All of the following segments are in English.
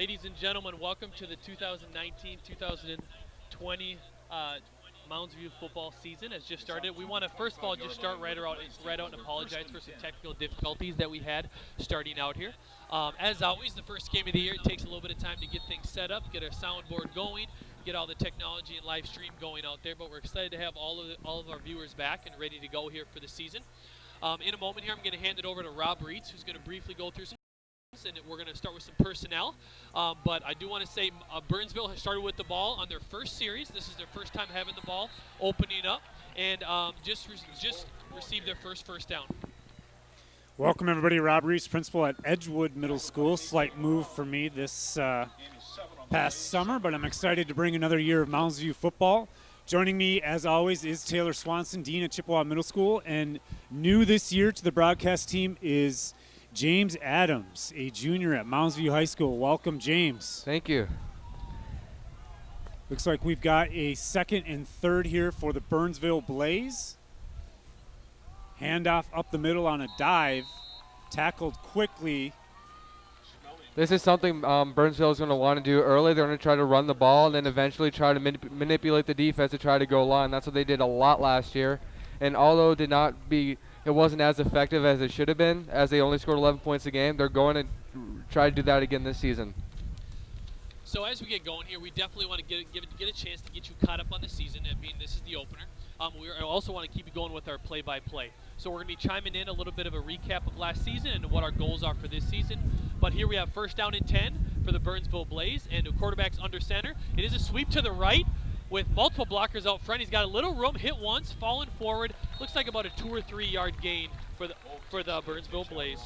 Ladies and gentlemen, welcome to the 2019-2020 Mounds View football season has just started. We want to first of all just start right out and apologize for some technical difficulties that we had starting out here. As always, the first game of the year, it takes a little bit of time to get things set up, get our soundboard going, get all the technology and live stream going out there. But we're excited to have all of our viewers back and ready to go here for the season. In a moment here, I'm going to hand it over to Rob Reitz, who's going to briefly go through some. And we're going to start with some personnel, but I do want to say Burnsville has started with the ball on their first series. This is their first time having the ball opening up, and just received their first down. Welcome everybody, Rob Reese, principal at Edgewood Middle School. Slight move for me this past summer, but I'm excited to bring another year of Mounds View football. Joining me, as always, is Taylor Swanson, Dean at Chippewa Middle School, and new this year to the broadcast team is James Adams, a junior at Mounds View High School. Welcome, James. Thank you. Looks like we've got a second and third here for the Burnsville Blaze. Handoff up the middle on a dive, tackled quickly. This is something Burnsville is going to want to do early. They're going to try to run the ball and then eventually try to manipulate the defense to try to go line. That's what they did a lot last year. And although it wasn't as effective as it should have been, as they only scored 11 points a game, they're going to try to do that again this season. So as we get going here, we definitely want to get a chance to get you caught up on the season. I mean, this is the opener. We also want to keep you going with our play-by-play. So we're going to be chiming in a little bit of a recap of last season and what our goals are for this season. But here we have first down and 10 for the Burnsville Blaze, and the quarterback's under center. It is a sweep to the right with multiple blockers out front. He's got a little room, hit once, falling forward. Looks like about a 2 or 3 yard gain for the Burnsville Blaze.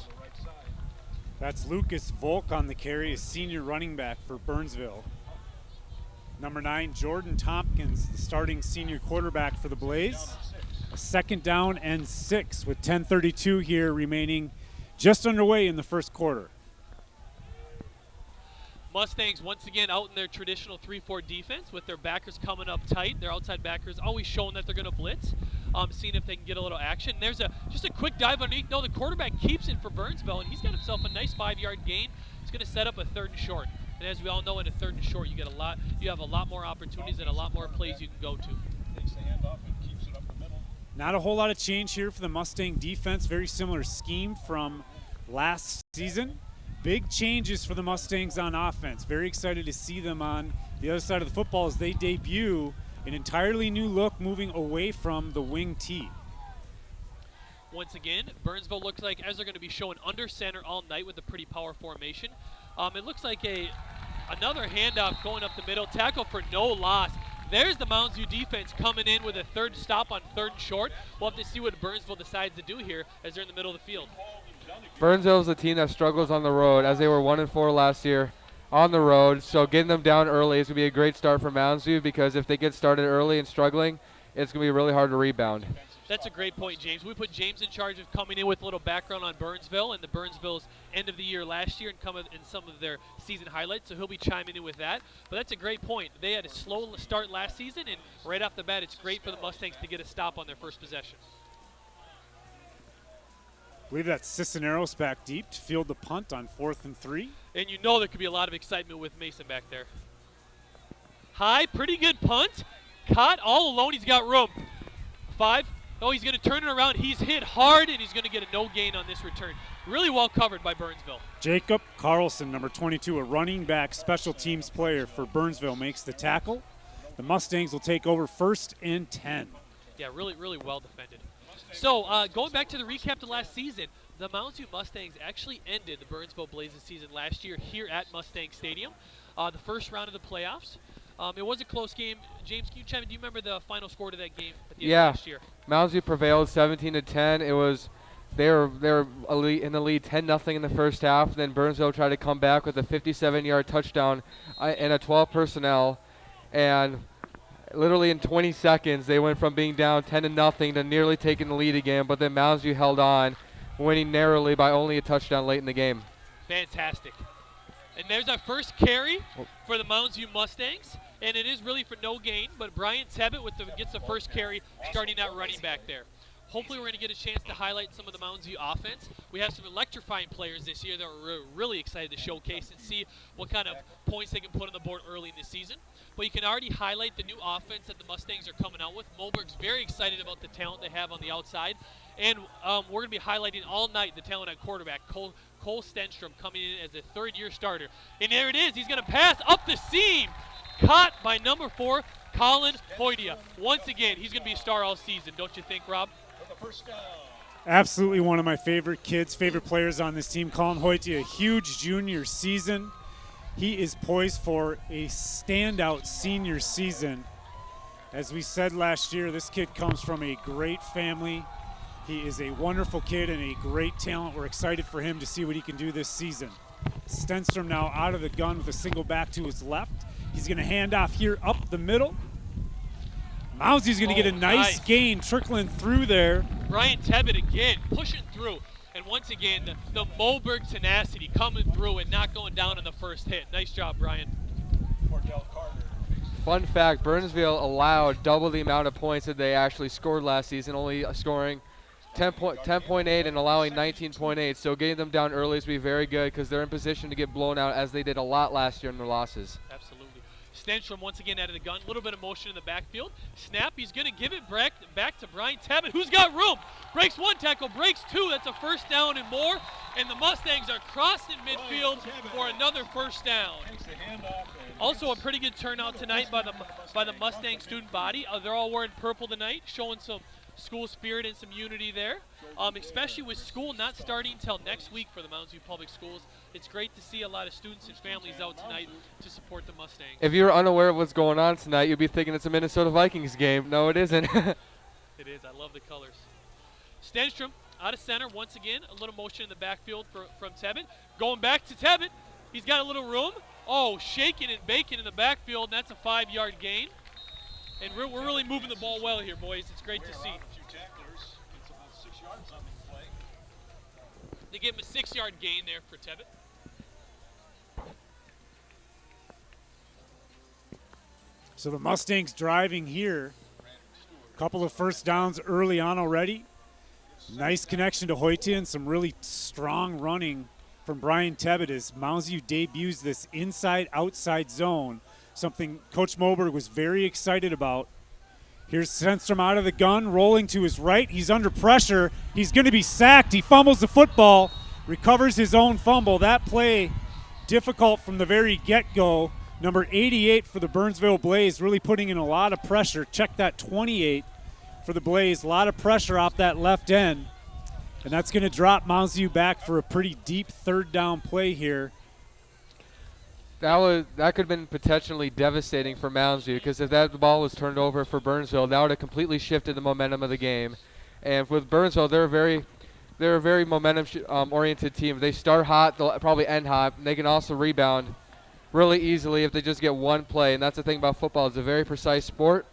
That's Lucas Volk on the carry, a senior running back for Burnsville. Number 9, Jordan Tompkins, the starting senior quarterback for the Blaze. A second down and 6 with 10:32 here remaining, just underway in the first quarter. Mustangs once again out in their traditional 3-4 defense with their backers coming up tight. Their outside backers always showing that they're going to blitz, seeing if they can get a little action. There's just a quick dive underneath. No, the quarterback keeps it for Burnsville, and he's got himself a nice 5-yard gain. He's going to set up a 3rd and short. And as we all know, in a 3rd and short, you have a lot more opportunities and a lot more plays you can go to. Not a whole lot of change here for the Mustang defense. Very similar scheme from last season. Big changes for the Mustangs on offense. Very excited to see them on the other side of the football as they debut an entirely new look, moving away from the wing tee. Once again, Burnsville looks like, as they're going to be showing under center all night with a pretty power formation. It looks like another handoff going up the middle, tackle for no loss. There's the Mounds View defense coming in with a 3rd stop on 3rd and short. We'll have to see what Burnsville decides to do here as they're in the middle of the field. Burnsville is a team that struggles on the road, as they were 1-4 last year on the road. So getting them down early is going to be a great start for Mounds View, because if they get started early and struggling, it's going to be really hard to rebound. That's a great point, James. We put James in charge of coming in with a little background on Burnsville and the Burnsville's end of the year last year and some of their season highlights, so he'll be chiming in with that. But that's a great point. They had a slow start last season, and right off the bat, it's great for the Mustangs to get a stop on their first possession. I believe that's Cisneros back deep to field the punt on 4th and 3. And you know there could be a lot of excitement with Mason back there. High, pretty good punt. Caught all alone. He's got room. 5. Oh, he's going to turn it around. He's hit hard, and he's going to get a no gain on this return. Really well covered by Burnsville. Jacob Carlson, number 22, a running back special teams player for Burnsville, makes the tackle. The Mustangs will take over 1st and 10. Yeah, really, really well defended. So going back to the recap to last season, the Mounds View Mustangs actually ended the Burnsville Blazes season last year here at Mustang Stadium, the first round of the playoffs. It was a close game. James, can you chime in? Do you remember the final score to that game at the end of last year? Mounds View prevailed 17-10. It was they were in the lead 10-0 in the first half. Then Burnsville tried to come back with a 57-yard touchdown and a 12 personnel, and literally in 20 seconds they went from being down 10-0 to nearly taking the lead again. But then Mounds View held on, winning narrowly by only a touchdown late in the game. Fantastic. And there's our first carry for the Mounds View Mustangs. And it is really for no gain, but Brian Tebbett gets the first carry starting that running back there. Hopefully we're going to get a chance to highlight some of the Mounds View offense. We have some electrifying players this year that we're really excited to showcase and see what kind of points they can put on the board early in the season. But you can already highlight the new offense that the Mustangs are coming out with. Moberg's very excited about the talent they have on the outside. And we're going to be highlighting all night the talent at quarterback. Cole Stenstrom coming in as a third-year starter. And there it is. He's going to pass up the seam. Caught by number 4, Colin Hoydia. Once again, he's going to be a star all season, don't you think, Rob? Absolutely one of my favorite kids, favorite players on this team. Colin Hoytia, a huge junior season. He is poised for a standout senior season. As we said last year, this kid comes from a great family. He is a wonderful kid and a great talent. We're excited for him to see what he can do this season. Stenstrom now out of the gun with a single back to his left. He's going to hand off here up the middle. Mousie's going to get a nice gain trickling through there. Brian Tebbett again pushing through. And once again, the Moberg tenacity coming through and not going down on the first hit. Nice job, Brian. Fun fact, Burnsville allowed double the amount of points that they actually scored last season, only scoring 10.8 and allowing 19.8. So getting them down early is going to be very good because they're in position to get blown out as they did a lot last year in their losses. Absolutely. Stenstrom once again out of the gun. A little bit of motion in the backfield. Snap, he's going to give it back to Brian Tebbett, who's got room. Breaks one tackle, breaks two. That's a first down and more. And the Mustangs are crossing midfield for another first down. Also a pretty good turnout tonight by the Mustang student body. They're all wearing purple tonight, showing some school spirit and some unity there, especially with school not starting until next week for the Mounds View Public Schools. It's great to see a lot of students and families out tonight to support the Mustangs. If you're unaware of what's going on tonight, you'd be thinking it's a Minnesota Vikings game. No, it isn't. It is. I love the colors. Stenstrom out of center once again. A little motion in the backfield from Tebbett. Going back to Tebbett. He's got a little room. Oh, shaking and baking in the backfield, and that's a 5-yard gain. And we're really moving the ball well here, boys. It's great to see. They give him a 6-yard gain there for Tebbett. So the Mustangs driving here. A couple of first downs early on already. Nice connection to Hoytia and some really strong running from Brian Tebbett as Mounds View debuts this inside-outside zone, something Coach Moberg was very excited about. Here's Stenstrom out of the gun, rolling to his right. He's under pressure. He's going to be sacked. He fumbles the football, recovers his own fumble. That play difficult from the very get-go. Number 88 for the Burnsville Blaze, really putting in a lot of pressure. Check that 28 for the Blaze. A lot of pressure off that left end. And that's going to drop Mounds View back for a pretty deep third down play here. That could have been potentially devastating for Mounds View because if that ball was turned over for Burnsville, that would have completely shifted the momentum of the game. And with Burnsville, they're a very momentum-oriented team. They start hot, they'll probably end hot. And they can also rebound really easily if they just get one play. And that's the thing about football. It's a very precise sport.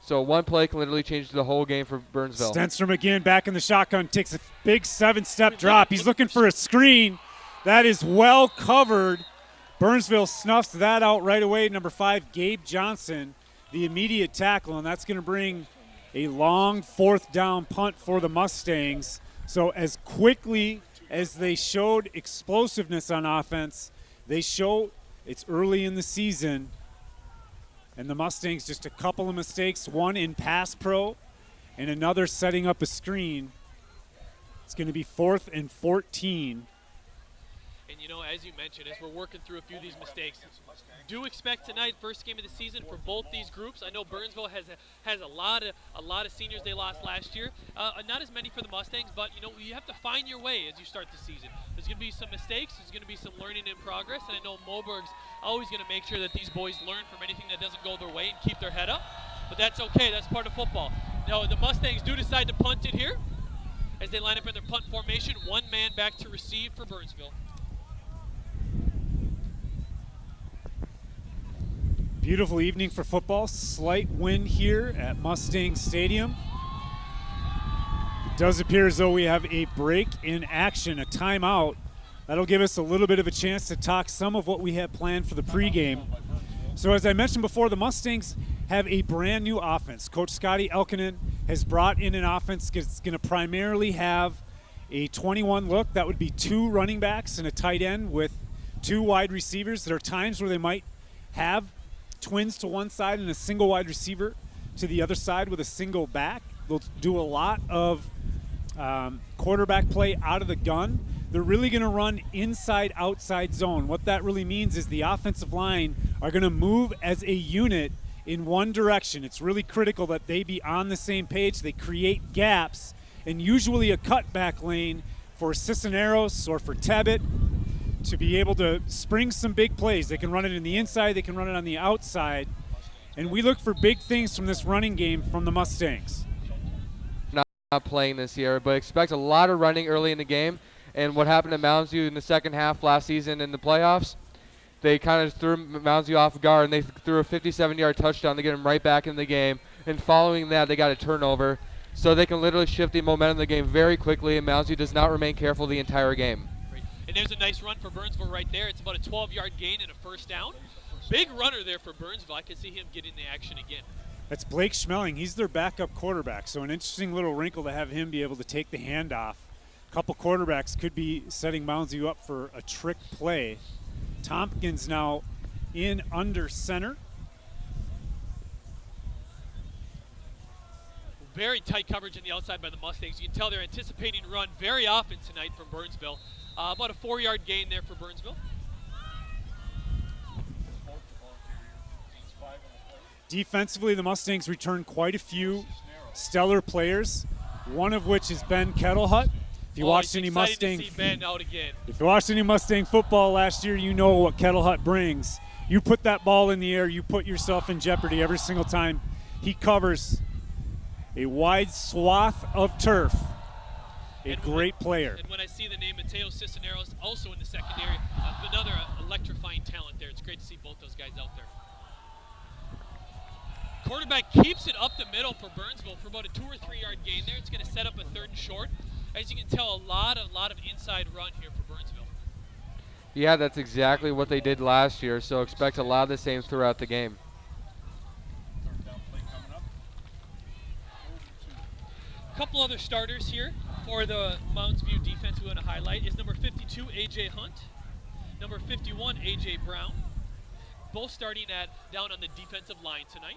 So one play can literally change the whole game for Burnsville. Stenstrom again back in the shotgun, takes a big 7-step drop. He's looking for a screen. That is well covered. Burnsville snuffs that out right away. Number 5, Gabe Johnson, the immediate tackle, and that's going to bring a long fourth down punt for the Mustangs. So as quickly as they showed explosiveness on offense, they show it's early in the season. And the Mustangs just a couple of mistakes, one in pass pro and another setting up a screen. It's going to be 4th and 14. And, you know, as you mentioned, as we're working through a few of these mistakes, do expect tonight, first game of the season for both these groups. I know Burnsville has a lot of seniors they lost last year. Not as many for the Mustangs, but, you know, you have to find your way as you start the season. There's going to be some mistakes. There's going to be some learning in progress. And I know Moberg's always going to make sure that these boys learn from anything that doesn't go their way and keep their head up. But that's okay. That's part of football. Now, the Mustangs do decide to punt it here as they line up in their punt formation. One man back to receive for Burnsville. Beautiful evening for football. Slight wind here at Mustang Stadium. It does appear as though we have a break in action, a timeout. That'll give us a little bit of a chance to talk some of what we have planned for the pregame. So as I mentioned before, the Mustangs have a brand new offense. Coach Scotty Elkinen has brought in an offense that's going to primarily have a 21 look. That would be 2 running backs and a tight end with 2 wide receivers. There are times where they might have twins to one side and a single wide receiver to the other side with a single back. They'll do a lot of quarterback play out of the gun. They're really going to run inside-outside zone. What that really means is the offensive line are going to move as a unit in one direction. It's really critical that they be on the same page. They create gaps and usually a cutback lane for Cisneros or for Tebbit to be able to spring some big plays. They can run it in the inside, they can run it on the outside. And we look for big things from this running game from the Mustangs. Not playing this year, but expect a lot of running early in the game. And what happened to Mounds View in the second half last season in the playoffs, they kind of threw Mounds View off guard, and they threw a 57-yard touchdown to get them right back in the game. And following that, they got a turnover. So they can literally shift the momentum of the game very quickly, and Mounds View does not remain careful the entire game. Great. And there's a nice run for Burnsville right there. It's about a 12-yard gain and a first down. Big runner there for Burnsville. I can see him getting the action again. That's Blake Schmeling. He's their backup quarterback, so an interesting little wrinkle to have him be able to take the handoff. A couple quarterbacks could be setting Mounds View up for a trick play. Tompkins now in under center. Very tight coverage on the outside by the Mustangs. You can tell they're anticipating run very often tonight from Burnsville. About a 4-yard gain there for Burnsville. Defensively, the Mustangs return quite a few stellar players, one of which is Ben Kettlehut. If you watched any Mustang, to see Ben out again. If you watched any Mustang football last year, you know what Kettlehut brings. You put that ball in the air, you put yourself in jeopardy every single time. He covers a wide swath of turf. A great player. And when I see the name Mateo Cisneros also in the secondary, another electrifying talent there. It's great to see both those guys out there. Quarterback keeps it up the middle for Burnsville for about a 2 or 3 yard gain there. It's going to set up a 3rd and short. As you can tell, a lot of inside run here for Burnsville. Yeah, that's exactly what they did last year, so expect a lot of the same throughout the game. A couple other starters here for the Mounds View defense we want to highlight is number 52, A.J. Hunt, number 51, A.J. Brown, both starting down on the defensive line tonight.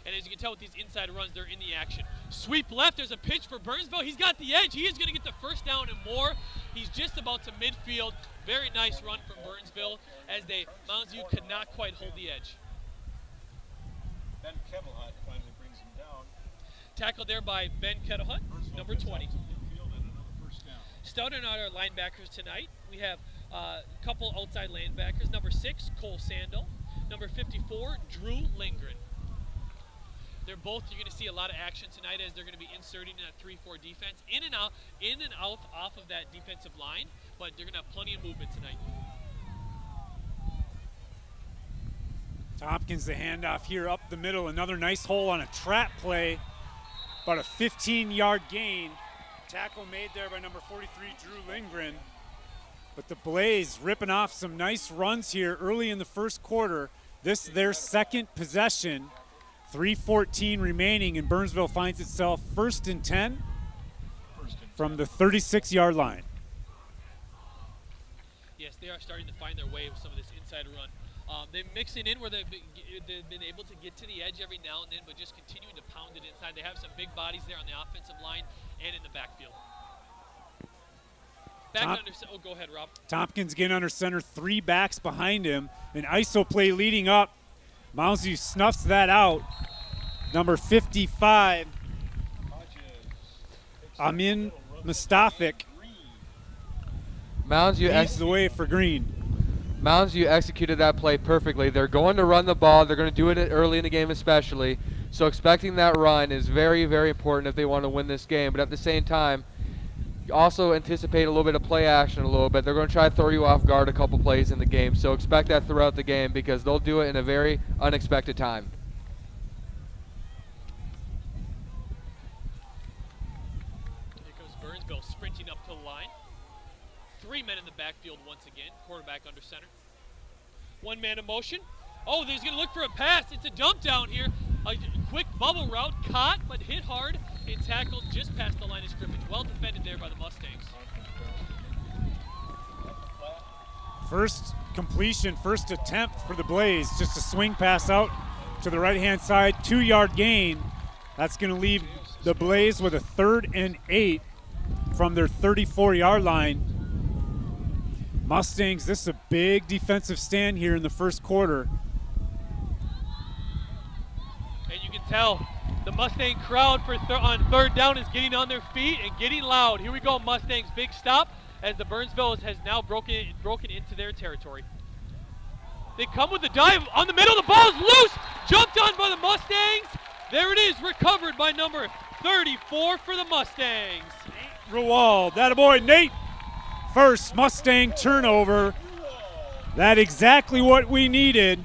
And as you can tell with these inside runs, they're in the action. Sweep left, there's a pitch for Burnsville. He's got the edge. He is going to get the first down and more. He's just about to midfield. Very nice run from Burnsville as Mounds View could not quite hold the edge. Ben Kettlehut finally brings him down. Tackled there by Ben Kettlehut, number 20. Starting out our linebackers tonight, we have a couple outside linebackers. Number 6, Cole Sandel. Number 54, Drew Lindgren. You're going to see a lot of action tonight as they're going to be inserting in a 3-4 defense, in and out off of that defensive line, but they're going to have plenty of movement tonight. Tompkins the handoff here up the middle. Another nice hole on a trap play. About a 15-yard gain. Tackle made there by number 43, Drew Lindgren. But the Blaze ripping off some nice runs here early in the first quarter. This their second possession. 3:14 remaining, and Burnsville finds itself 1st and 10 from the 36-yard line. Yes, they are starting to find their way with some of this inside run. They're mixing in where they've been able to get to the edge every now and then, but just continuing to pound it inside. They have some big bodies there on the offensive line and in the backfield. Go ahead, Rob. Tompkins getting under center, 3 backs behind him. An ISO play leading up. Mounds View snuffs that out. Number 55, Amin Mustafik, Mounds View leads the way for Green. Mounds View executed that play perfectly. They're going to run the ball. They're going to do it early in the game especially. So expecting that run is very, very important if they want to win this game. But at the same time, also anticipate a little bit of play action a little bit. They're going to try to throw you off guard a couple plays in the game. So expect that throughout the game because they'll do it in a very unexpected time. Here comes Burnsville sprinting up to the line. 3 men in the backfield once again. Quarterback under center. 1 man in motion. Oh, he's going to look for a pass. It's a dump down here. quick bubble route, caught but hit hard and tackled just past the line of scrimmage. Well defended there by the Mustangs. First completion, first attempt for the Blaze. Just a swing pass out to the right-hand side, 2-yard gain. That's going to leave the Blaze with a 3rd and 8 from their 34-yard line. Mustangs, this is a big defensive stand here in the first quarter. And you can tell the Mustang crowd on 3rd down is getting on their feet and getting loud. Here we go, Mustangs, big stop as the Burnsville has now broken into their territory. They come with the dive on the middle, the ball's loose, jumped on by the Mustangs. There it is, recovered by number 34 for the Mustangs. Rawald, that a boy, Nate. First Mustang turnover. That exactly what we needed.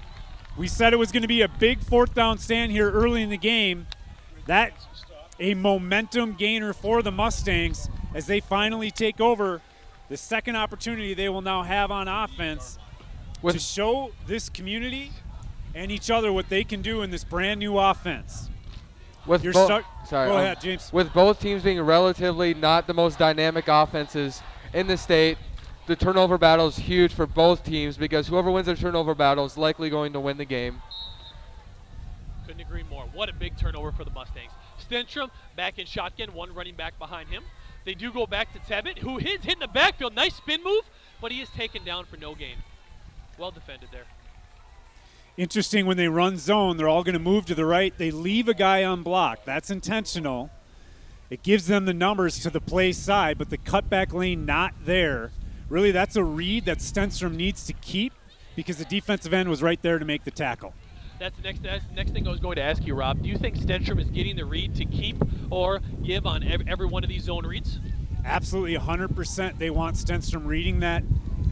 We said it was going to be a big 4th down stand here early in the game. That a momentum gainer for the Mustangs as they finally take over the second opportunity they will now have on offense to show this community and each other what they can do in this brand new offense. Go ahead, James. With both teams being relatively not the most dynamic offenses in the state, the turnover battle is huge for both teams because whoever wins their turnover battle is likely going to win the game. Couldn't agree more. What a big turnover for the Mustangs. Stenstrom back in shotgun, one running back behind him. They do go back to Tebbett, who is hitting the backfield. Nice spin move, but he is taken down for no gain. Well defended there. Interesting, when they run zone, they're all going to move to the right. They leave a guy unblocked. That's intentional. It gives them the numbers to the play side, but the cutback lane not there. Really, that's a read that Stenstrom needs to keep because the defensive end was right there to make the tackle. That's the next thing I was going to ask you, Rob. Do you think Stenstrom is getting the read to keep or give on every one of these zone reads? Absolutely, 100%. They want Stenstrom reading that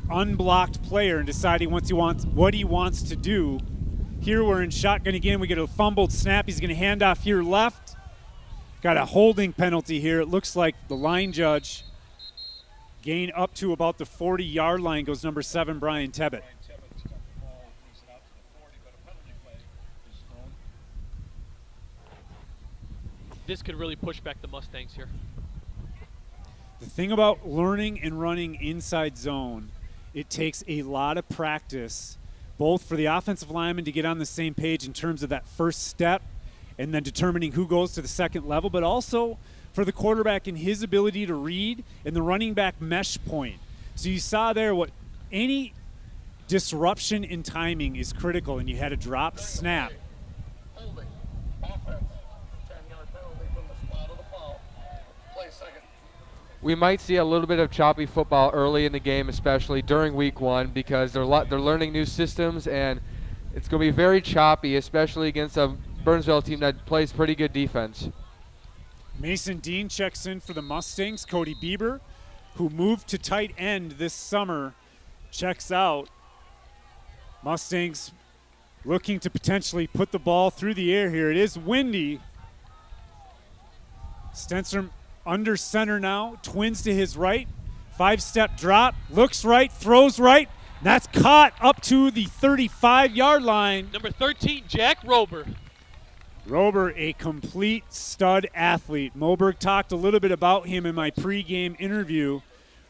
unblocked player and deciding what he wants to do. Here we're in shotgun again. We get a fumbled snap. He's going to hand off here left. Got a holding penalty here. It looks like the line judge gain up to about the 40-yard line goes number 7, Brian Tebbett. This could really push back the Mustangs here. The thing about learning and running inside zone, it takes a lot of practice, both for the offensive lineman to get on the same page in terms of that first step and then determining who goes to the second level, but also for the quarterback and his ability to read and the running back mesh point. So you saw there what any disruption in timing is critical, and you had a drop snap. We might see a little bit of choppy football early in the game, especially during week 1, because they're learning new systems, and it's going to be very choppy, especially against a Burnsville team that plays pretty good defense. Mason Dean checks in for the Mustangs. Cody Bieber, who moved to tight end this summer, checks out. Mustangs looking to potentially put the ball through the air here. It is windy. Stenstrom under center now, twins to his right, 5-step drop, looks right, throws right. That's caught up to the 35-yard line. Number 13, Jack Rober. Rober, a complete stud athlete. Moberg talked a little bit about him in my pregame interview.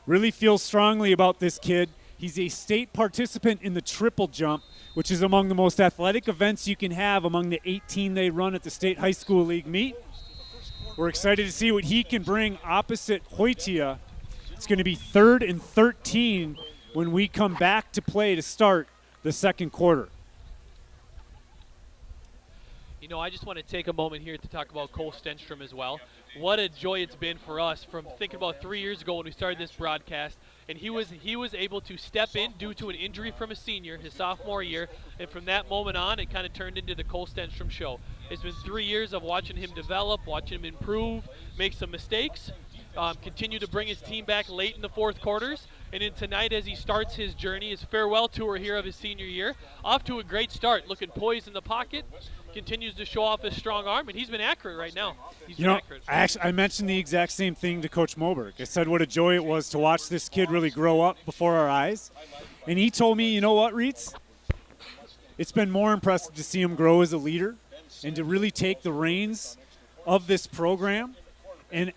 Really feels strongly about this kid. He's a state participant in the triple jump, which is among the most athletic events you can have among the 18 they run at the State High School League meet. We're excited to see what he can bring opposite Hoytia. It's going to be 3rd and 13 when we come back to play to start the second quarter. You know, I just want to take a moment here to talk about Cole Stenstrom as well. What a joy it's been for us from thinking about 3 years ago when we started this broadcast, and he was able to step in due to an injury from a senior his sophomore year, and from that moment on, it kind of turned into the Cole Stenstrom show. It's been 3 years of watching him develop, watching him improve, make some mistakes, continue to bring his team back late in the fourth quarters, and then tonight as he starts his journey, his farewell tour here of his senior year, off to a great start, looking poised in the pocket, continues to show off his strong arm, and he's been accurate right now. I mentioned the exact same thing to Coach Moberg. I said what a joy it was to watch this kid really grow up before our eyes. And he told me, you know what, Reitz? It's been more impressive to see him grow as a leader and to really take the reins of this program and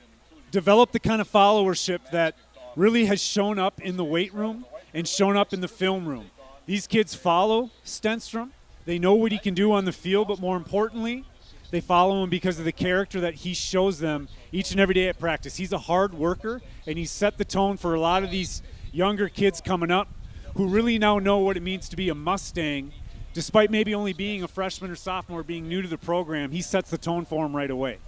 develop the kind of followership that really has shown up in the weight room and shown up in the film room. These kids follow Stenstrom. They know what he can do on the field, but more importantly, they follow him because of the character that he shows them each and every day at practice. He's a hard worker, and he's set the tone for a lot of these younger kids coming up who really now know what it means to be a Mustang. Despite maybe only being a freshman or sophomore, being new to the program, he sets the tone for them right away.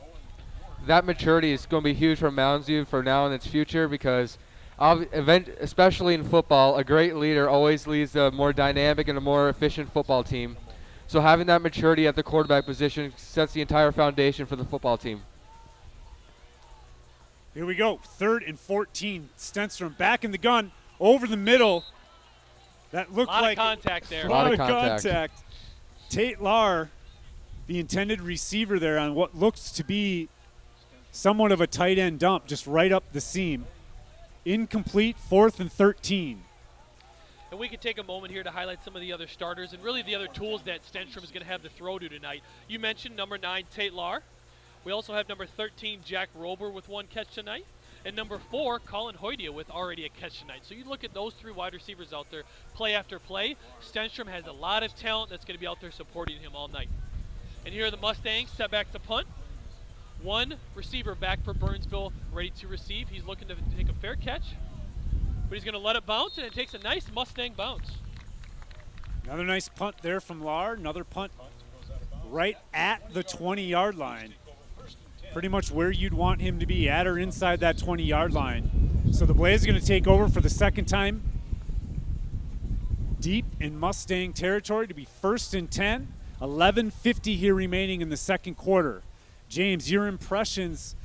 That maturity is going to be huge for Mounds View for now and its future because, especially in football, a great leader always leads a more dynamic and a more efficient football team. So having that maturity at the quarterback position sets the entire foundation for the football team. Here we go, 3rd and 14. Stenstrom back in the gun, over the middle. That looked like a lot of contact there. A lot of contact. Tate Lahr, the intended receiver there on what looks to be somewhat of a tight end dump, just right up the seam. Incomplete, 4th and 13. And we can take a moment here to highlight some of the other starters and really the other tools that Stenstrom is going to have to throw to tonight. You mentioned number 9, Tate Lahr. We also have number 13, Jack Rober with 1 catch tonight. And number 4, Colin Hoydia with already a catch tonight. So you look at those 3 wide receivers out there play after play. Stenstrom has a lot of talent that's going to be out there supporting him all night. And here are the Mustangs set back to punt. 1 receiver back for Burnsville ready to receive. He's looking to take a fair catch, but he's going to let it bounce, and it takes a nice Mustang bounce. Another nice punt there from Lahr. Another punt right at the 20-yard line. Pretty much where you'd want him to be, at or inside that 20-yard line. So the Blaze are going to take over for the second time deep in Mustang territory to be 1st and 10. 11:50 here remaining in the second quarter. James, your impressions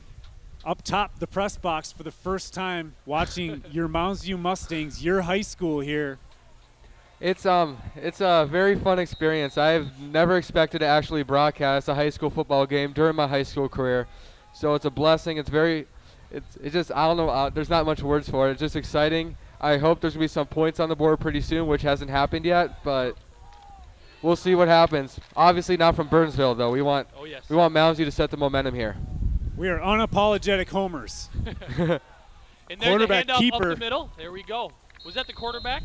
up top the press box for the first time watching your Mounds View Mustangs, your high school here. It's a very fun experience. I've never expected to actually broadcast a high school football game during my high school career, so it's a blessing. It's just, I don't know, there's not much words for it. It's just exciting. I hope there's going to be some points on the board pretty soon, which hasn't happened yet, but we'll see what happens. Obviously not from Burnsville, though. We want Mounds View to set the momentum here. We are unapologetic homers. And there's Quarterback the handoff keeper. up the middle. There we go. Was that the quarterback?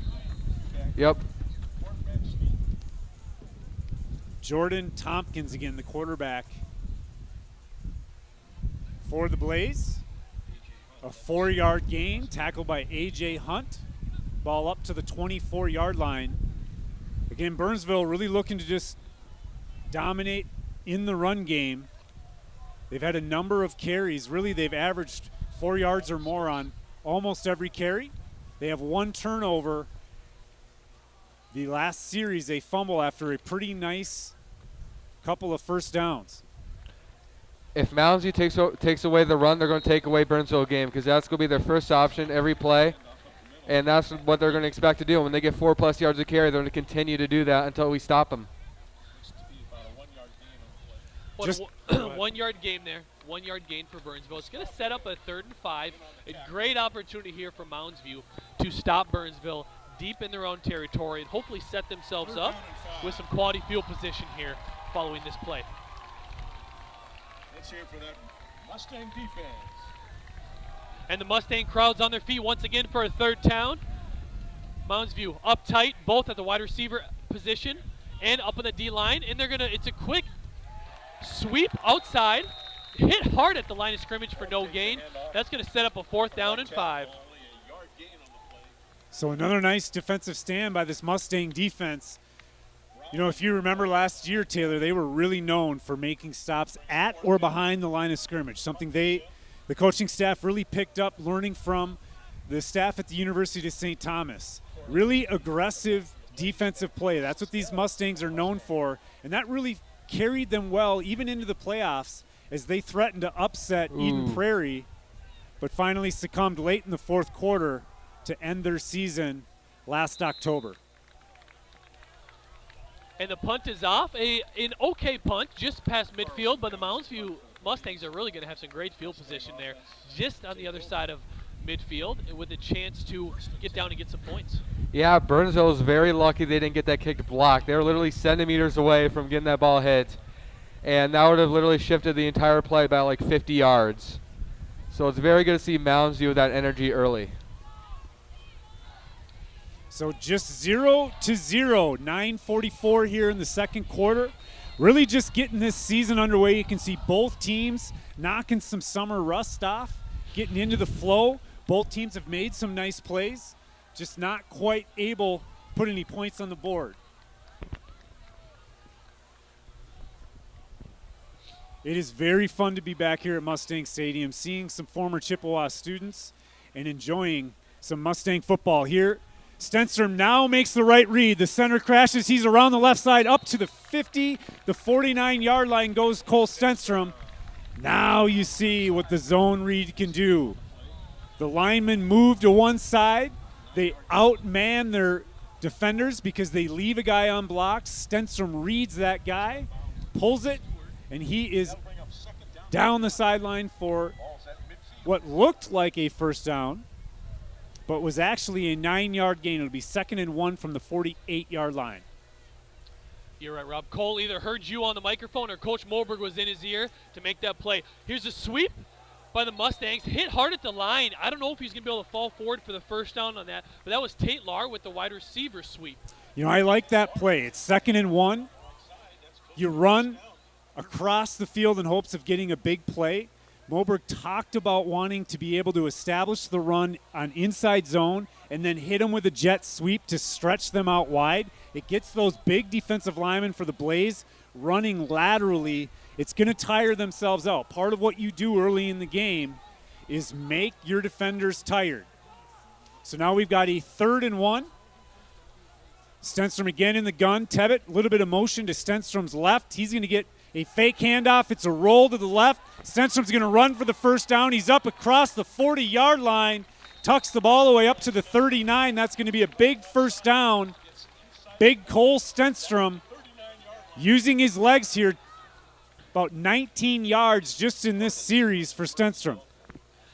Yep. Jordan Tompkins again, the quarterback for the Blaze. A 4-yard gain, tackled by A.J. Hunt. Ball up to the 24-yard line. Again, Burnsville really looking to just dominate in the run game. They've had a number of carries. Really, they've averaged 4 yards or more on almost every carry. They have 1 turnover. The last series, they fumble after a pretty nice couple of first downs. If Mounds View takes away the run, they're going to take away Burnsville game because that's going to be their first option every play, and that's what they're going to expect to do. When they get 4+ yards of carry, they're going to continue to do that until we stop them. Just 1 yard gain there. 1 yard gain for Burnsville. It's going to set up a 3rd and 5. A great opportunity here for Mounds View to stop Burnsville deep in their own territory and hopefully set themselves up with some quality field position here following this play. Let's hear for that Mustang defense. And the Mustang crowd's on their feet once again for a 3rd down. Mounds View up tight, both at the wide receiver position and up on the D line. And it's a quick sweep outside, hit hard at the line of scrimmage for no gain. That's going to set up a 4th down and 5. So another nice defensive stand by this Mustang defense. You know, if you remember last year, Taylor, they were really known for making stops at or behind the line of scrimmage, something the coaching staff really picked up learning from the staff at the University of St. Thomas. Really aggressive defensive play. That's what these Mustangs are known for, and that really carried them well even into the playoffs as they threatened to upset Eden Prairie, but finally succumbed late in the 4th quarter to end their season last October. And the punt is off. An okay punt just past midfield, but the Mounds View Mustangs are really going to have some great field position there just on the other side of midfield and with a chance to get down and get some points. Yeah, Burnsville is very lucky they didn't get that kick blocked. They were literally centimeters away from getting that ball hit. and that would have literally shifted the entire play by like 50 yards. So it's very good to see Mounds View with that energy early. So just 0-0, 9:44 here in the second quarter. Really just getting this season underway. You can see both teams knocking some summer rust off, getting into the flow. Both teams have made some nice plays, just not quite able to put any points on the board. It is very fun to be back here at Mustang Stadium, seeing some former Chippewa students and enjoying some Mustang football here. Stenstrom now makes the right read. The center crashes. He's around the left side up to the 50, the 49-yard line goes Cole Stenstrom. Now you see what the zone read can do. The linemen move to one side. They outman their defenders because they leave a guy unblocked. Stenstrom reads that guy, pulls it, and he is down the sideline for what looked like a first down, but was actually a 9-yard gain. It'll be 2nd and 1 from the 48-yard line. You're right, Rob. Cole either heard you on the microphone or Coach Moberg was in his ear to make that play. Here's a sweep by the Mustangs. Hit hard at the line. I don't know if he's going to be able to fall forward for the first down on that, but that was Tate Lahr with the wide receiver sweep. You know, I like that play. It's 2nd and 1. You run across the field in hopes of getting a big play. Moberg talked about wanting to be able to establish the run on inside zone and then hit them with a jet sweep to stretch them out wide. It gets those big defensive linemen for the Blaze running laterally. It's going to tire themselves out. Part of what you do early in the game is make your defenders tired. So now we've got a 3rd and 1. Stenstrom again in the gun. Tebbett, a little bit of motion to Stenstrom's left. He's going to get a fake handoff. It's a roll to the left. Stenstrom's going to run for the first down. He's up across the 40-yard line, tucks the ball away up to the 39. That's going to be a big first down. Big Cole Stenstrom using his legs here. About 19 yards just in this series for Stenstrom.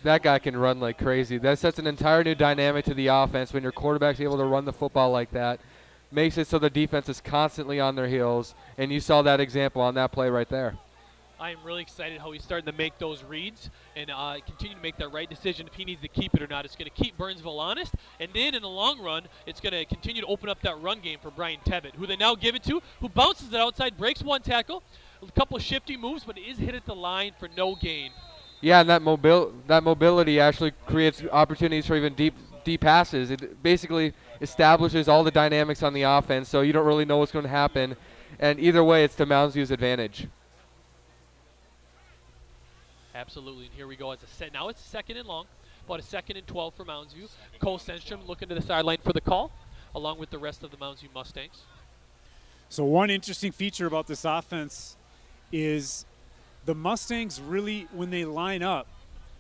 That guy can run like crazy. That sets an entire new dynamic to the offense when your quarterback's able to run the football like that. Makes it so the defense is constantly on their heels, and you saw that example on that play right there. I am really excited how he's starting to make those reads and continue to make that right decision if he needs to keep it or not. It's going to keep Burnsville honest, and then in the long run, it's going to continue to open up that run game for Brian Tebbett, who they now give it to, who bounces it outside, breaks one tackle, a couple of shifty moves, but is hit at the line for no gain. Yeah, and that mobility actually creates opportunities for even deep passes. It basically establishes all the dynamics on the offense, so you don't really know what's going to happen. And either way, it's to Mounds View's advantage. Absolutely, and here we go. Now it's 2nd and long, about a 2nd and 12 for Mounds View. Cole Stenstrom looking to the sideline for the call, along with the rest of the Mounds View Mustangs. So one interesting feature about this offense is the Mustangs really, when they line up,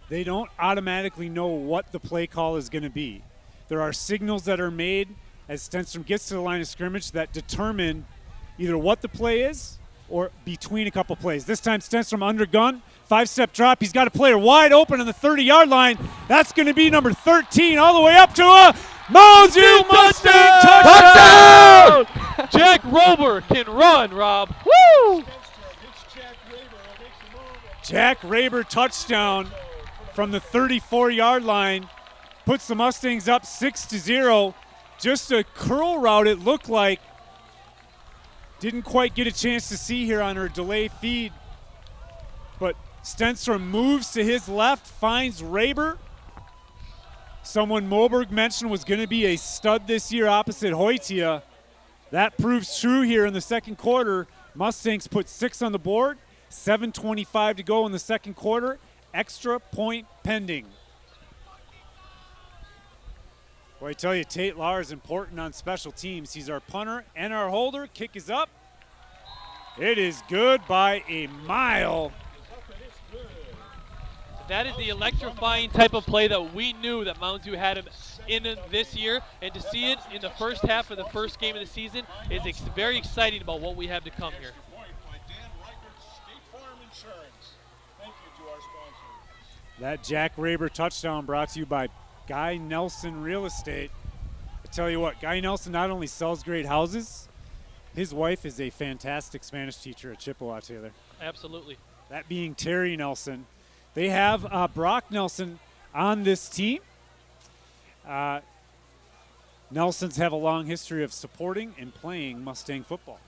they don't automatically know what the play call is going to be. There are signals that are made as Stenstrom gets to the line of scrimmage that determine either what the play is or between a couple plays. This time Stenstrom under gun, 5-step drop. He's got a player wide open on the 30-yard line. That's going to be number 13 all the way up to a Mounds View Mustang touchdown! Jack Rober can run, Rob. Woo! Jack Raber touchdown from the 34-yard line. Puts the Mustangs up 6-0. Just a curl route it looked like. Didn't quite get a chance to see here on her delay feed. But Stenstrom moves to his left, finds Raber. Someone Moberg mentioned was going to be a stud this year opposite Hoytia. That proves true here in the second quarter. Mustangs put 6 on the board. 7:25 to go in the second quarter. Extra point pending. Well, I tell you, Tate Lahr is important on special teams. He's our punter and our holder. Kick is up. It is good by a mile. That is the electrifying type of play that we knew that Mounds View had him in this year. And to see it in the first half of the first game of the season is very exciting about what we have to come here. That Jack Raber touchdown brought to you by Guy Nelson Real Estate. I tell you what, Guy Nelson not only sells great houses, his wife is a fantastic Spanish teacher at Chippewa, Taylor. Absolutely. that being Terry Nelson. They have Brock Nelson on this team. Nelsons have a long history of supporting and playing Mustang football.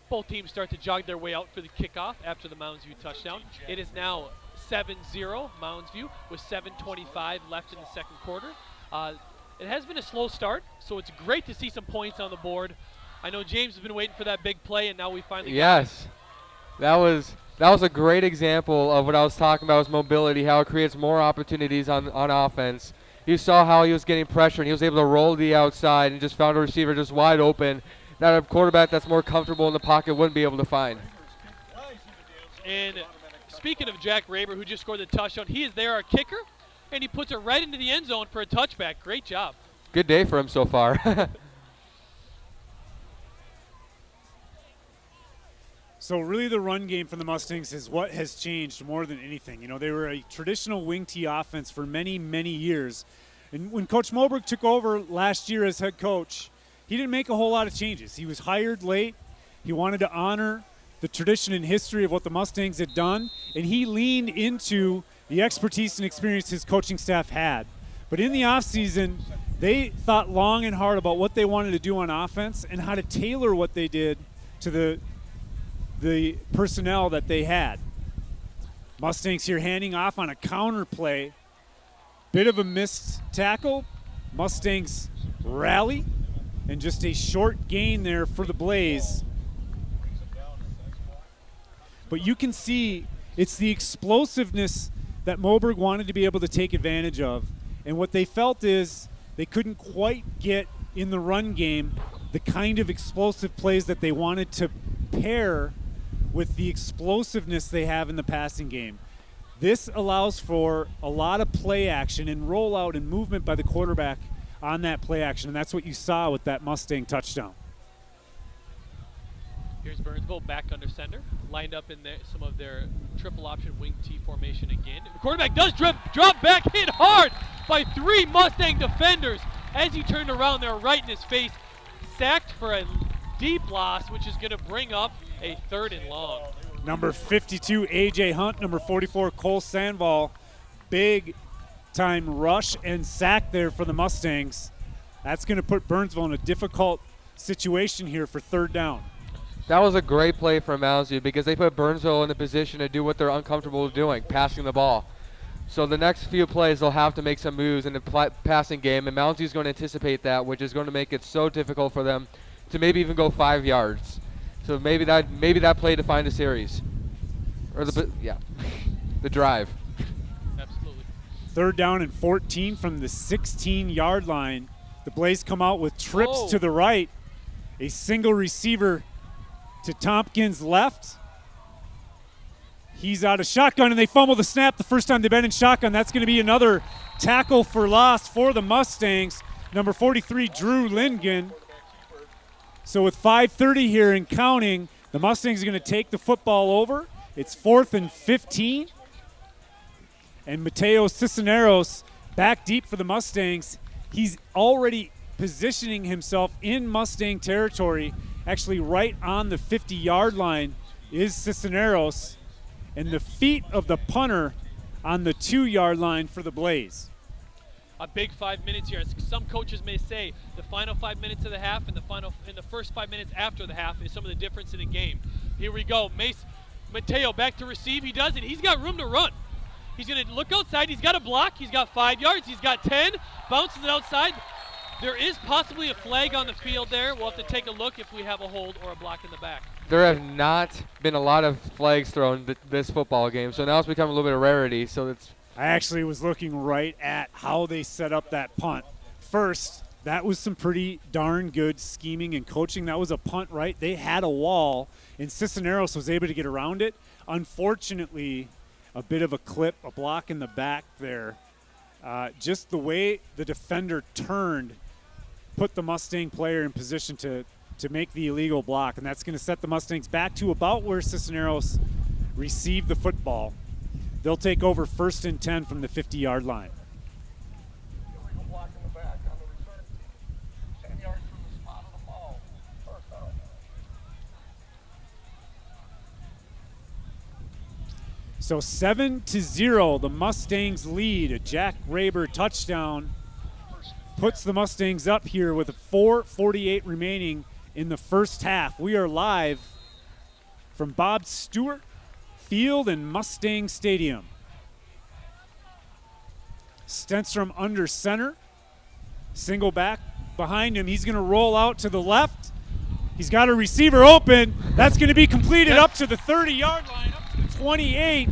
Both teams start to jog their way out for the kickoff after the Mounds View touchdown. It is now 7-0 Mounds View with 7:25 left in the second quarter. It has been a slow start, so it's great to see some points on the board. I know James has been waiting for that big play, and now we finally got it. That was a great example of what I was talking about, was mobility, how it creates more opportunities on offense. You saw how he was getting pressure, and he was able to roll to the outside and just found a receiver just wide open that a quarterback that's more comfortable in the pocket wouldn't be able to find. And speaking of Jack Raber, who just scored the touchdown, he is there, our kicker, and he puts it right into the end zone for a touchback. Great job. Good day for him so far. So really the run game from the Mustangs is what has changed more than anything. You know, they were a traditional wing tee offense for many, many years. And when Coach Moberg took over last year as head coach, he didn't make a whole lot of changes. He was hired late. He wanted to honor the tradition and history of what the Mustangs had done, and he leaned into the expertise and experience his coaching staff had. But in the offseason, they thought long and hard about what they wanted to do on offense and how to tailor what they did to the personnel that they had. Mustangs here handing off on a counter play. Bit of a missed tackle. Mustangs rally, and just a short gain there for the Blaze. But you can see it's the explosiveness that Moberg wanted to be able to take advantage of. And what they felt is they couldn't quite get in the run game the kind of explosive plays that they wanted to pair with the explosiveness they have in the passing game. This allows for a lot of play action and rollout and movement by the quarterback on that play action, and that's what you saw with that Mustang touchdown. Here's Burnsville back under center, lined up in some of their triple option wing T formation again. The quarterback does drop back, hit hard by 3 Mustang defenders as he turned around there right in his face. Sacked for a deep loss, which is going to bring up a 3rd and long. Number 52, A.J. Hunt. Number 44, Cole Sandval. Big time rush and sack there for the Mustangs. That's going to put Burnsville in a difficult situation here for 3rd down. That was a great play from Mounds View because they put Burnsville in a position to do what they're uncomfortable doing, passing the ball. So the next few plays, they'll have to make some moves in the passing game, and Mounds View is going to anticipate that, which is going to make it so difficult for them to maybe even go 5 yards. So maybe that play defined the series, or the drive. Absolutely. 3rd down and 14 from the 16-yard line. The Blaze come out with trips to the right. A single receiver to Tompkins left. He's out of shotgun, and they fumble the snap the first time they've been in shotgun. That's going to be another tackle for loss for the Mustangs. Number 43, Drew Lindgren. So with 5:30 here and counting, the Mustangs are going to take the football over. It's 4th and 15. And Mateo Cisneros back deep for the Mustangs. He's already positioning himself in Mustang territory. Actually right on the 50-yard line is Cisneros. And the feet of the punter on the 2-yard line for the Blaze. A big 5 minutes here. As some coaches may say, the final 5 minutes of the half and the first 5 minutes after the half is some of the difference in the game. Here we go. Mateo back to receive. He does it. He's got room to run. He's going to look outside. He's got a block. He's got 5 yards. He's got 10. Bounces it outside. There is possibly a flag on the field there. We'll have to take a look if we have a hold or a block in the back. There have not been a lot of flags thrown this football game, so now it's become a little bit of rarity. So it's. I actually was looking right at how they set up that punt. First, that was some pretty darn good scheming and coaching. That was a punt, right? They had a wall, and Cisneros was able to get around it. Unfortunately, a bit of a clip, a block in the back there. Just the way the defender turned put the Mustang player in position to make the illegal block, and that's going to set the Mustangs back to about where Cisneros received the football. They'll take over 1st and 10 from the 50-yard line. So 7-0, the Mustangs lead. A Jack Raber touchdown puts the Mustangs up here with 4:48 remaining in the first half. We are live from Bob Stewart Field in Mustang Stadium. Stenstrom under center. Single back behind him. He's going to roll out to the left. He's got a receiver open. That's going to be completed up to the 30-yard line, up to the 28.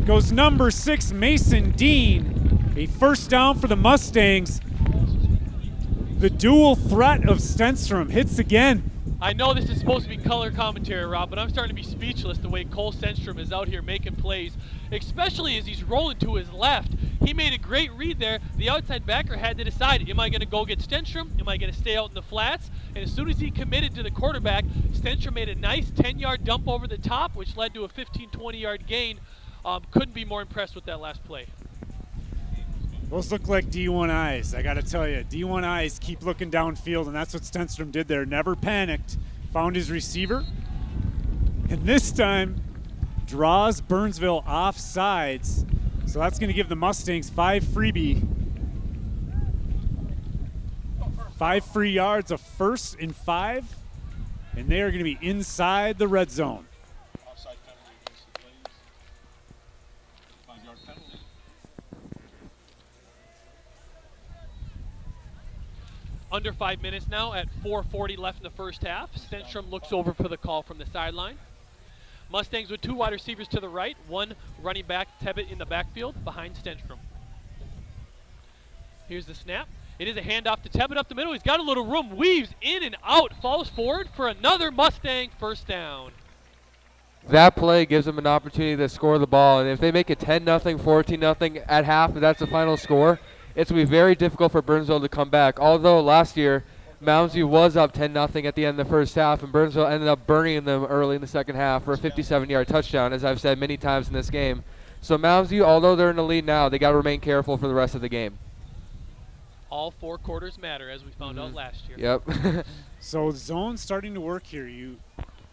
Goes number 6, Mason Dean. A first down for the Mustangs. The dual threat of Stenstrom hits again. I know this is supposed to be color commentary, Rob, but I'm starting to be speechless the way Cole Stenstrom is out here making plays, especially as he's rolling to his left. He made a great read there. The outside backer had to decide, am I going to go get Stenstrom? Am I going to stay out in the flats? And as soon as he committed to the quarterback, Stenstrom made a nice 10-yard dump over the top, which led to a 15, 20-yard gain. Couldn't be more impressed with that last play. Those look like D1 eyes, I got to tell you. D1 eyes keep looking downfield, and that's what Stenstrom did there. Never panicked, found his receiver, and this time draws Burnsville off sides. So that's going to give the Mustangs 5 free yards, a 1st and 5, and they are going to be inside the red zone. Offside penalty against the Blaze. 5-yard penalty. Under 5 minutes now at 4:40 left in the first half. Stenstrom looks over for the call from the sideline. Mustangs with 2 wide receivers to the right, 1 running back, Tebbett in the backfield behind Stenstrom. Here's the snap. It is a handoff to Tebbett up the middle. He's got a little room, weaves in and out, falls forward for another Mustang first down. That play gives them an opportunity to score the ball, and if they make it 10-0, 14-0 at half, and that's the final score, it's going to be very difficult for Burnsville to come back. Although last year, Mounds View was up 10-0 at the end of the first half, and Burnsville ended up burning them early in the second half for a 57-yard touchdown, as I've said many times in this game. So Mounds View, although they're in the lead now, they got to remain careful for the rest of the game. All 4 quarters matter, as we found out last year. Yep. So zone starting to work here. You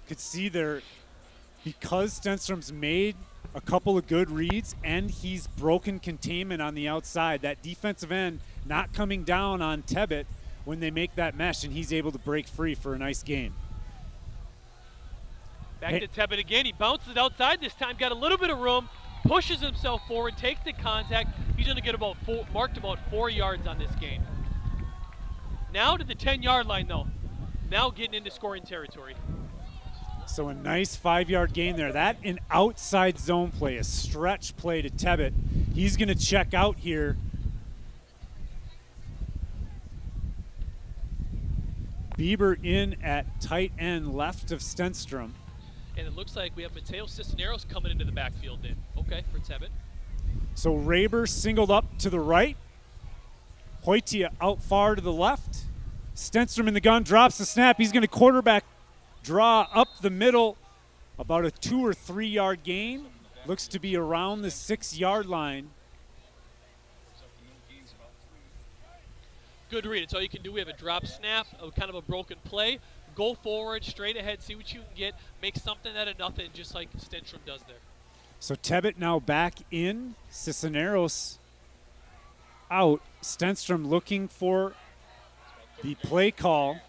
could see there, because Stenstrom's made a couple of good reads and he's broken containment on the outside, that defensive end not coming down on Tebbett when they make that mesh, and he's able to break free for a nice gain. Back to Tebbett again. He bounces it outside. This time got a little bit of room, pushes himself forward, takes the contact. He's going to get marked about 4 yards on this gain. Now to the 10-yard line, though. Now getting into scoring territory. So a nice 5-yard gain there. That an outside zone play, a stretch play to Tebbett. He's going to check out here. Bieber in at tight end left of Stenstrom. And it looks like we have Mateo Cisneros coming into the backfield then. Okay, for Tebbett. So Raber singled up to the right. Hoytia out far to the left. Stenstrom in the gun, drops the snap. He's going to quarterback draw up the middle. About a 2 or 3 yard gain. Looks to be around the 6-yard line. Good read. It's all you can do. We have a drop snap, kind of a broken play. Go forward, straight ahead, see what you can get. Make something out of nothing, just like Stenstrom does there. So Tebbett now back in. Cisneros out. Stenstrom looking for the play call.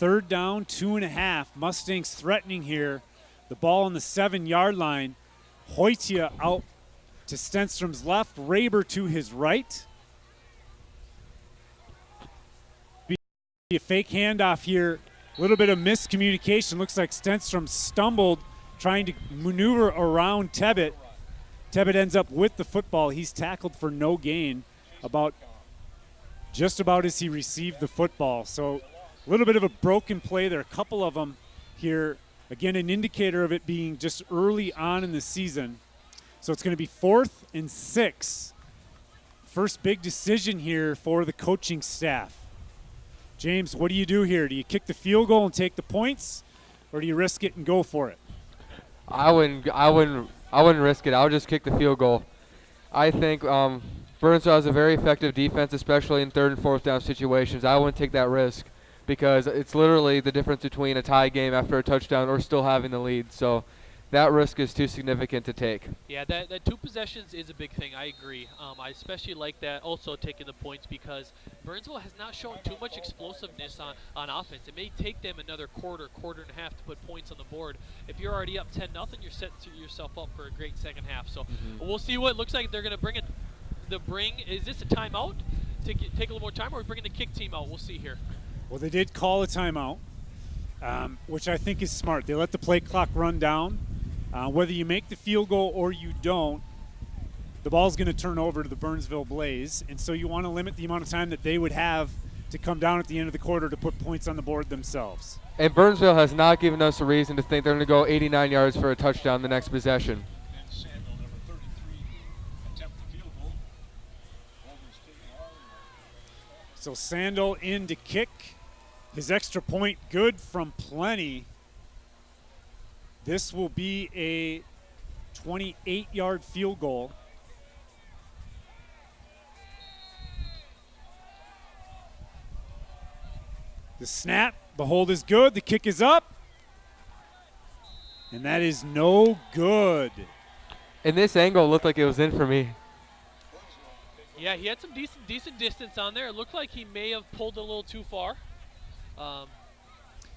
3rd down, 2.5. Mustangs threatening here. The ball on the 7-yard line. Hoytia out to Stenstrom's left. Raber to his right. Be a fake handoff here. A little bit of miscommunication. Looks like Stenstrom stumbled trying to maneuver around Tebbett. Tebbett ends up with the football. He's tackled for no gain just about as he received the football. So a little bit of a broken play there. A couple of them here. Again, an indicator of it being just early on in the season. So it's going to be 4th and 6. First big decision here for the coaching staff. James, what do you do here? Do you kick the field goal and take the points, or do you risk it and go for it? I wouldn't risk it. I would just kick the field goal. I think Burnsville has a very effective defense, especially in 3rd and 4th down situations. I wouldn't take that risk because it's literally the difference between a tie game after a touchdown or still having the lead. So that risk is too significant to take. Yeah, that 2 possessions is a big thing. I agree. I especially like that also taking the points because Burnsville has not shown too much explosiveness on offense. It may take them another quarter and a half to put points on the board. If you're already up 10-0, you're setting yourself up for a great second half. So we'll see what it looks like. They're going to bring it. Is this a timeout to take a little more time, or are we bringing the kick team out? We'll see here. Well, they did call a timeout, which I think is smart. They let the play clock run down. Whether you make the field goal or you don't, the ball's going to turn over to the Burnsville Blaze, and so you want to limit the amount of time that they would have to come down at the end of the quarter to put points on the board themselves. And Burnsville has not given us a reason to think they're going to go 89 yards for a touchdown the next possession. And Sandel, number 33, attempt the field goal. Holden's taking on. So Sandel in to kick. His extra point good from plenty. This will be a 28-yard field goal. The snap, the hold is good, the kick is up. And that is no good. And this angle looked like it was in for me. Yeah, he had some decent distance on there. It looked like he may have pulled a little too far.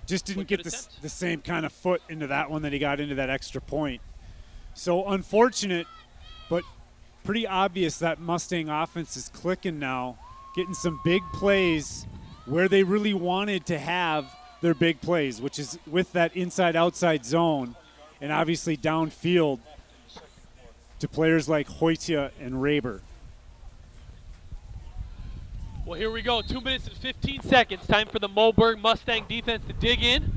Just didn't get the same kind of foot into that one that he got into that extra point. So unfortunate, but pretty obvious that Mustang offense is clicking now, getting some big plays where they really wanted to have their big plays, which is with that inside-outside zone and obviously downfield to players like Hoytia and Raber. Well, here we go. 2 minutes and 15 seconds. Time for the Moberg Mustang defense to dig in,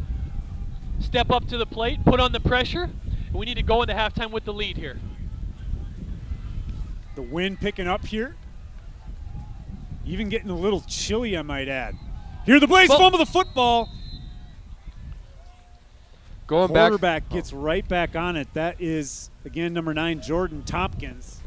step up to the plate, put on the pressure. And we need to go into halftime with the lead here. The wind picking up here. Even getting a little chilly, I might add. Here the Blaze fumble the football. Quarterback gets right back on it. That is, again, number 9, Jordan Tompkins.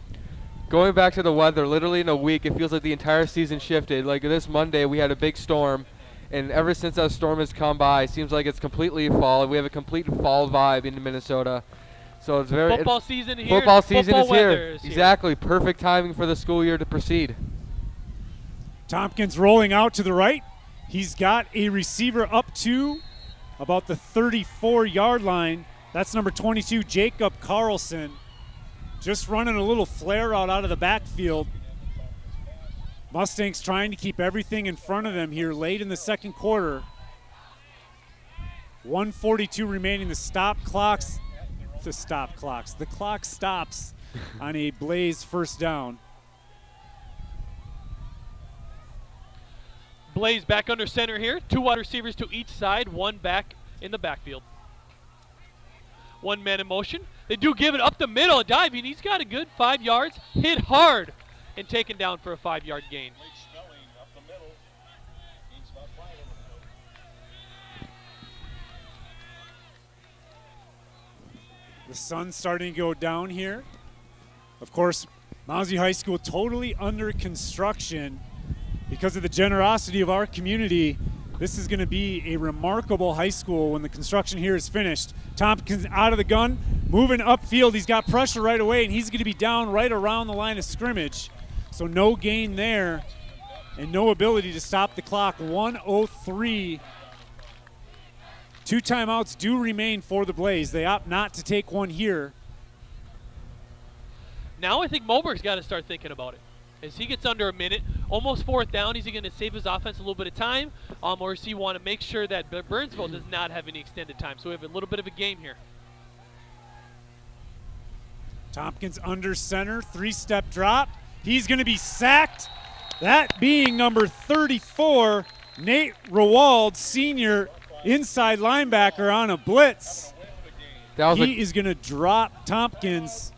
Going back to the weather, literally in a week, it feels like the entire season shifted. Like this Monday, we had a big storm, and ever since that storm has come by, it seems like it's completely fall. We have a complete fall vibe in Minnesota. So it's very football season here. Football season football is here. is here. Exactly, perfect timing for the school year to proceed. Tompkins rolling out to the right. He's got a receiver up to about the 34-yard line. That's number 22, Jacob Carlson. Just running a little flare out of the backfield. Mustangs trying to keep everything in front of them here late in the second quarter. 1:42 remaining. The clock stops on a Blaze first down. Blaze back under center here. 2 wide receivers to each side, 1 back in the backfield. 1 man in motion. They do give it up the middle, diving. He's got a good 5 yards, hit hard, and taken down for a 5-yard gain. Late Snelling up the middle. Gains about 5 over the middle. The sun's starting to go down here. Of course, Mounsview High School totally under construction. Because of the generosity of our community, this is going to be a remarkable high school when the construction here is finished. Tompkins out of the gun, moving upfield. He's got pressure right away, and he's going to be down right around the line of scrimmage. So no gain there and no ability to stop the clock. 1:03. 2 timeouts do remain for the Blaze. They opt not to take one here. Now I think Moberg's got to start thinking about it. As he gets under a minute, almost 4th down, is he going to save his offense a little bit of time, or does he want to make sure that Burnsville does not have any extended time? So we have a little bit of a game here. Tompkins under center, 3-step drop. He's going to be sacked. That being number 34, Nate Rawald, senior inside linebacker on a blitz. He is going to drop Tompkins.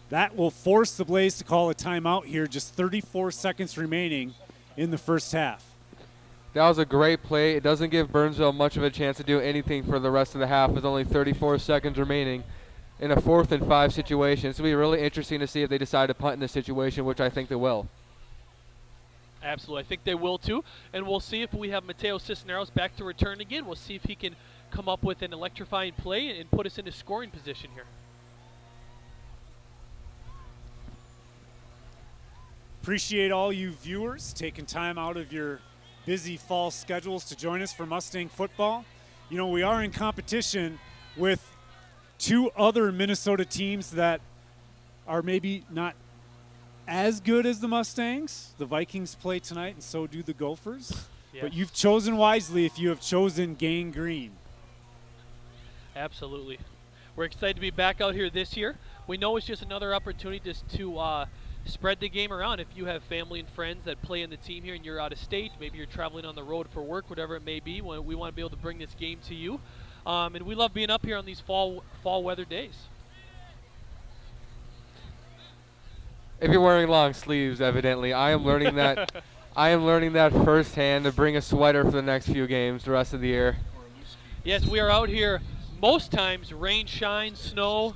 That will force the Blaze to call a timeout here. Just 34 seconds remaining in the first half. That was a great play. It doesn't give Burnsville much of a chance to do anything for the rest of the half with only 34 seconds remaining in a 4th and 5 situation. It's going to be really interesting to see if they decide to punt in this situation, which I think they will. Absolutely. I think they will too. And we'll see if we have Mateo Cisneros back to return again. We'll see if he can come up with an electrifying play and put us into scoring position here. Appreciate all you viewers taking time out of your busy fall schedules to join us for Mustang football. You know, we are in competition with two other Minnesota teams that are maybe not as good as the Mustangs. The Vikings play tonight, and so do the Gophers. Yeah. But you've chosen wisely if you have chosen Gang Green. Absolutely. We're excited to be back out here this year. We know it's just another opportunity just to spread the game around. If you have family and friends that play in the team here and you're out of state, maybe you're traveling on the road for work, whatever it may be, we want to be able to bring this game to you. And we love being up here on these fall weather days. If you're wearing long sleeves, evidently, I am learning that. I am learning that firsthand to bring a sweater for the next few games, the rest of the year. Yes, we are out here most times, rain, shine, snow,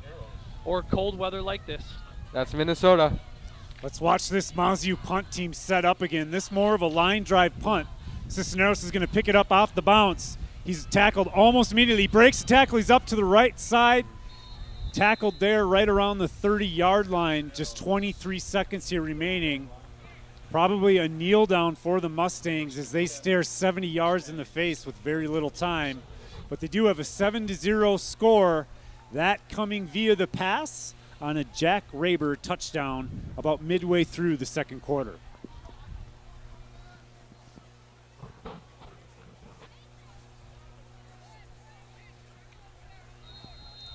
or cold weather like this. That's Minnesota. Let's watch this Mounds View punt team set up again. This more of a line drive punt. Cisneros is going to pick it up off the bounce. He's tackled almost immediately. He breaks the tackle. He's up to the right side. Tackled there right around the 30-yard line. Just 23 seconds here remaining. Probably a kneel down for the Mustangs as they stare 70 yards in the face with very little time. But they do have a 7-0 score. That coming via the pass on a Jack Raber touchdown about midway through the second quarter.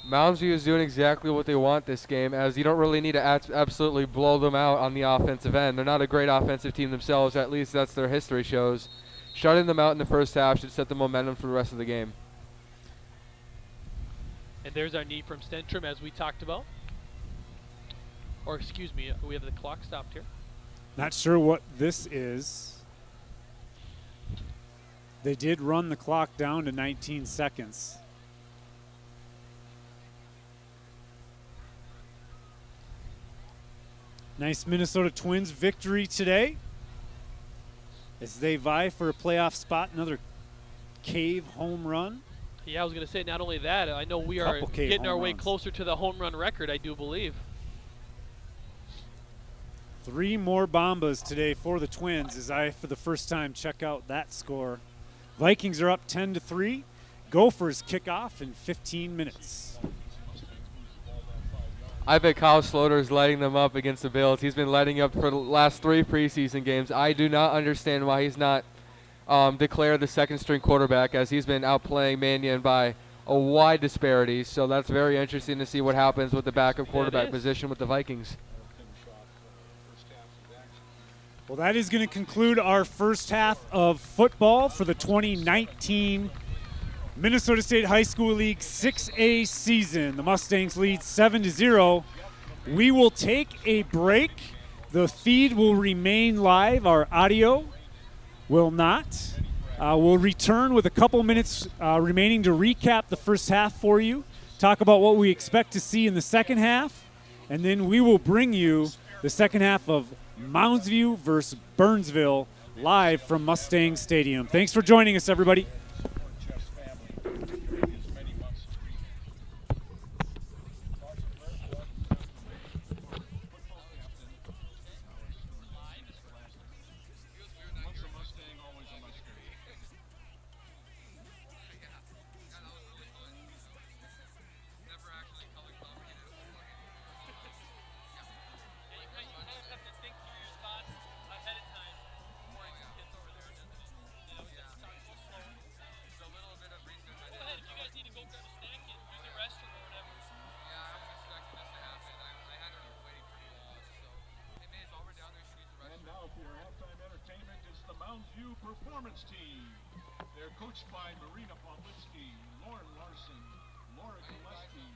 Mounds View is doing exactly what they want this game, as you don't really need to absolutely blow them out on the offensive end. They're not a great offensive team themselves, at least that's their history shows. Shutting them out in the first half should set the momentum for the rest of the game. And there's our knee from Stentrum, as we talked about. Or excuse me, we have the clock stopped here. Not sure what this is. They did run the clock down to 19 seconds. Nice Minnesota Twins victory today as they vie for a playoff spot. Another cave home run. Yeah, I was going to say, not only that, I know we are getting our way closer to the home run record, I do believe. 3 more bombas today for the Twins as I, for the first time, check out that score. Vikings are up 10-3. Gophers kick off in 15 minutes. I bet Kyle Sloter is lighting them up against the Bills. He's been lighting up for the last 3 preseason games. I do not understand why he's not declared the second-string quarterback, as he's been outplaying Mannion by a wide disparity. So that's very interesting to see what happens with the backup quarterback position with the Vikings. Well, that is going to conclude our first half of football for the 2019 Minnesota State High School League 6A season. The Mustangs lead 7-0. We will take a break. The feed will remain live. Our audio will not. We'll return with a couple minutes remaining to recap the first half for you, talk about what we expect to see in the second half, and then we will bring you the second half of Mounds View versus Burnsville live from Mustang Stadium. Thanks for joining us, everybody. Performance team. They're coached by Marina Pawlitsky, Lauren Larson, Laura Gillespie,